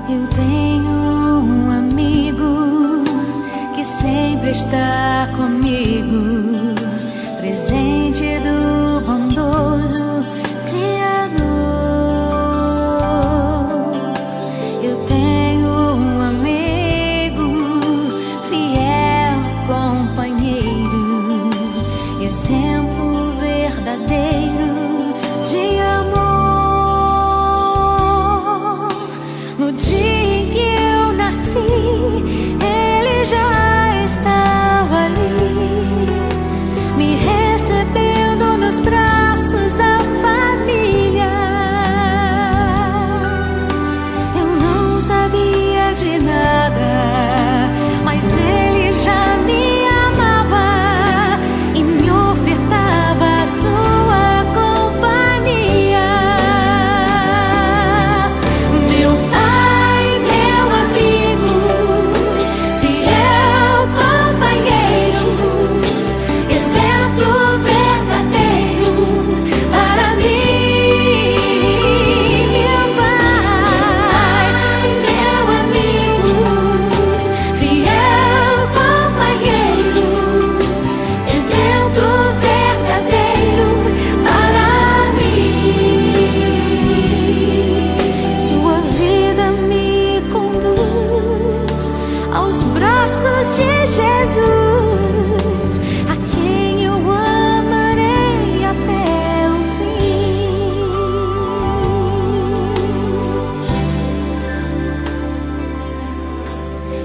Eu tenho um amigo que sempre está comigo, presente do bondoso Criador. Eu tenho um amigo, fiel companheiro, exemplo verdadeiro de amor. No dia em que eu nasci, ele já estava ali, me recebendo nos braços da família. Eu não sabia de nada, mas ele já me amava e me ofertava a sua companhia. Meu pai, meu amigo, fiel companheiro, exemplo verdadeiro para mim. Meu pai, meu amigo, fiel companheiro, exemplo verdadeiro para mim. Sua vida me conduz aos braços de Jesus, a quem eu amarei até o fim.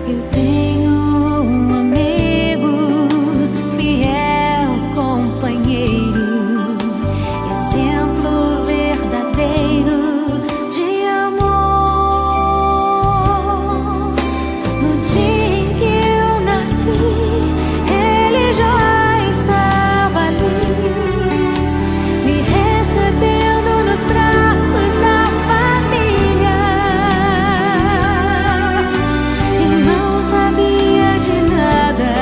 Eu tenho um amigo, fiel companheiro, exemplo verdadeiro de amor. No dia em que eu nasci, ele já estava ali, me recebendo nos braços da família. Eu não sabia de nada,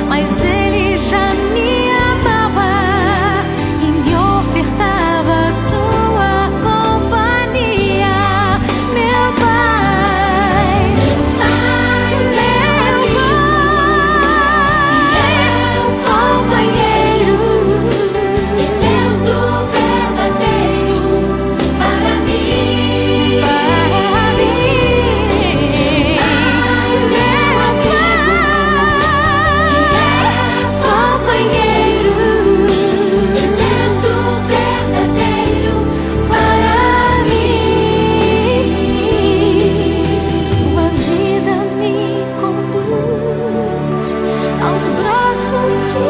mas ele já me amava e me ofertava a sua companhia. Meu pai, meu companheiro, exemplo verdadeiro para mim. Companheiro, exemplo verdadeiro para mim. Sua vida me conduz aos braços de